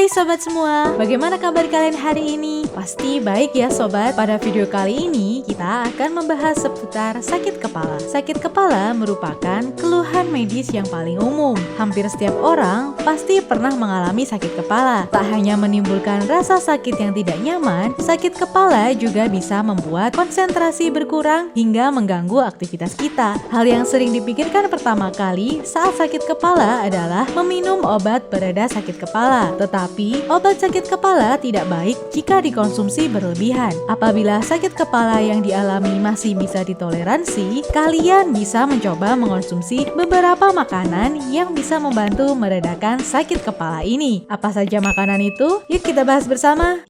Hai sobat semua, bagaimana kabar kalian hari ini? Pasti baik ya sobat. Pada video kali ini kita akan membahas seputar sakit kepala. Sakit kepala merupakan keluhan medis yang paling umum. Hampir setiap orang pasti pernah mengalami sakit kepala. Tak hanya menimbulkan rasa sakit yang tidak nyaman, sakit kepala juga bisa membuat konsentrasi berkurang hingga mengganggu aktivitas kita. Hal yang sering dipikirkan pertama kali saat sakit kepala adalah meminum obat pereda sakit kepala. Tetapi, obat sakit kepala tidak baik jika dikonsumsi berlebihan. Apabila sakit kepala yang dialami masih bisa ditoleransi, kalian bisa mencoba mengonsumsi beberapa makanan yang bisa membantu meredakan sakit kepala ini. Apa saja makanan itu? Yuk kita bahas bersama.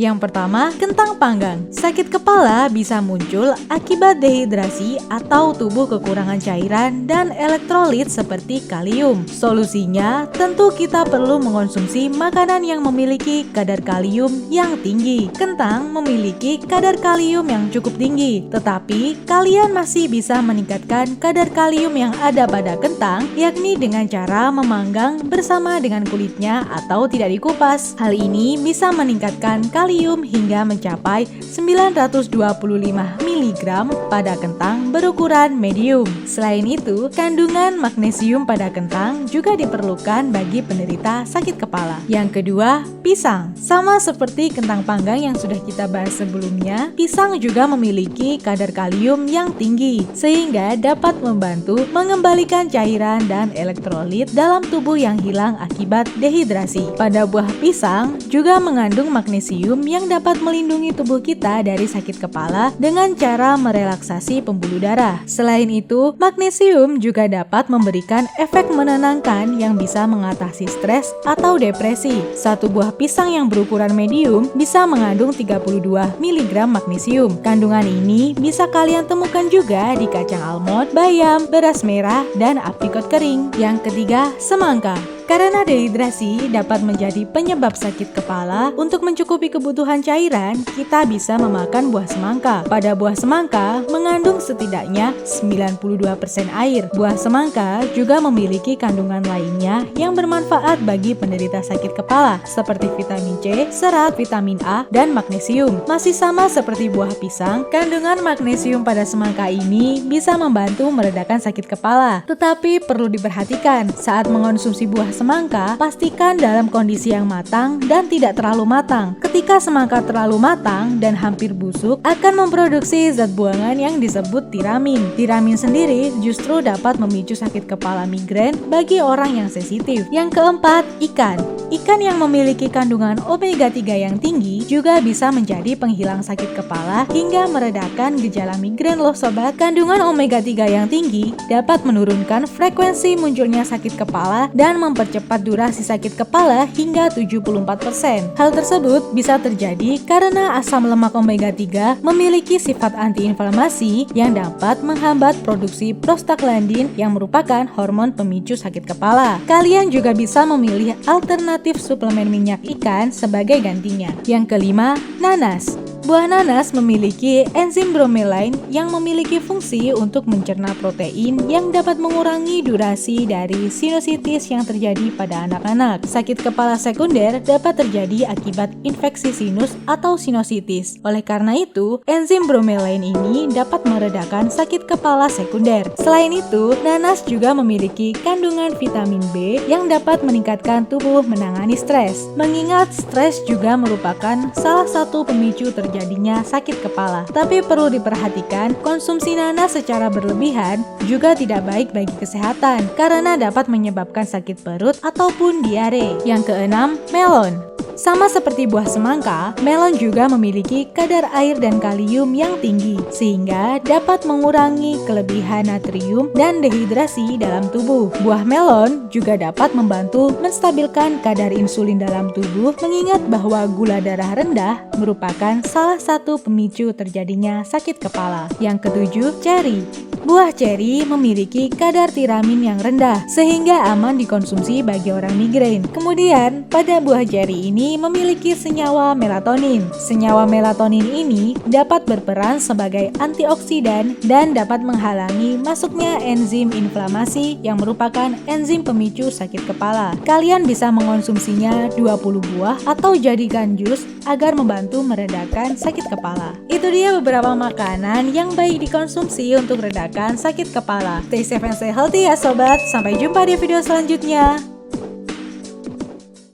Yang pertama, kentang panggang. Sakit kepala bisa muncul akibat dehidrasi atau tubuh kekurangan cairan dan elektrolit seperti kalium. Solusinya, tentu kita perlu mengonsumsi makanan yang memiliki kadar kalium yang tinggi. Kentang memiliki kadar kalium yang cukup tinggi, tetapi kalian masih bisa meningkatkan kadar kalium yang ada pada kentang, yakni dengan cara memanggang bersama dengan kulitnya atau tidak dikupas. Hal ini bisa meningkatkan kalium hingga mencapai 925 mg pada kentang berukuran medium. Selain itu, kandungan magnesium pada kentang juga diperlukan bagi penderita sakit kepala. Yang kedua, pisang. Sama seperti kentang panggang yang sudah kita bahas sebelumnya, pisang juga memiliki kadar kalium yang tinggi sehingga dapat membantu mengembalikan cairan dan elektrolit dalam tubuh yang hilang akibat dehidrasi. Pada buah pisang juga mengandung magnesium yang dapat melindungi tubuh kita dari sakit kepala dengan cara merelaksasi pembuluh darah. Selain itu, magnesium juga dapat memberikan efek menenangkan yang bisa mengatasi stres atau depresi. Satu buah pisang yang berukuran medium bisa mengandung 32 mg magnesium. Kandungan ini bisa kalian temukan juga di kacang almond, bayam, beras merah, dan aprikot kering. Yang ketiga, semangka. Karena dehidrasi dapat menjadi penyebab sakit kepala, untuk mencukupi kebutuhan cairan, kita bisa memakan buah semangka. Pada buah semangka mengandung setidaknya 92% air. Buah semangka juga memiliki kandungan lainnya yang bermanfaat bagi penderita sakit kepala, seperti vitamin C, serat, vitamin A, dan magnesium. Masih sama seperti buah pisang, kandungan magnesium pada semangka ini bisa membantu meredakan sakit kepala. Tetapi perlu diperhatikan, saat mengonsumsi buah semangka, pastikan dalam kondisi yang matang dan tidak terlalu matang. Ketika semangka terlalu matang dan hampir busuk, akan memproduksi zat buangan yang disebut tiramin. Tiramin sendiri justru dapat memicu sakit kepala migrain bagi orang yang sensitif. Yang keempat, ikan. Ikan yang memiliki kandungan omega 3 yang tinggi juga bisa menjadi penghilang sakit kepala hingga meredakan gejala migrain loh sobat. Kandungan omega 3 yang tinggi dapat menurunkan frekuensi munculnya sakit kepala dan mempercepat durasi sakit kepala hingga 74%. Hal tersebut bisa terjadi karena asam lemak omega 3 memiliki sifat antiinflamasi yang dapat menghambat produksi prostaglandin yang merupakan hormon pemicu sakit kepala. Kalian juga bisa memilih alternatif suplemen minyak ikan sebagai gantinya. Yang kelima, nanas. Buah nanas memiliki enzim bromelain yang memiliki fungsi untuk mencerna protein yang dapat mengurangi durasi dari sinusitis yang terjadi pada anak-anak. Sakit kepala sekunder dapat terjadi akibat infeksi sinus atau sinusitis. Oleh karena itu, enzim bromelain ini dapat meredakan sakit kepala sekunder. Selain itu, nanas juga memiliki kandungan vitamin B yang dapat meningkatkan tubuh menangani stres. Mengingat stres juga merupakan salah satu pemicu terjadinya sakit kepala. Tapi perlu diperhatikan, konsumsi nanas secara berlebihan juga tidak baik bagi kesehatan karena dapat menyebabkan sakit perut ataupun diare. Yang keenam, melon. Sama seperti buah semangka, melon juga memiliki kadar air dan kalium yang tinggi, sehingga dapat mengurangi kelebihan natrium dan dehidrasi dalam tubuh. Buah melon juga dapat membantu menstabilkan kadar insulin dalam tubuh, mengingat bahwa gula darah rendah merupakan salah satu pemicu terjadinya sakit kepala. Yang ketujuh, ceri. Buah ceri memiliki kadar tiramin yang rendah, sehingga aman dikonsumsi bagi orang migrain. Kemudian, pada buah ceri ini ini memiliki senyawa melatonin. Senyawa melatonin ini dapat berperan sebagai antioksidan dan dapat menghalangi masuknya enzim inflamasi yang merupakan enzim pemicu sakit kepala. Kalian bisa mengonsumsinya 20 buah atau jadikan jus agar membantu meredakan sakit kepala. Itu dia beberapa makanan yang baik dikonsumsi untuk redakan sakit kepala. Stay safe and stay healthy ya sobat. Sampai jumpa di video selanjutnya.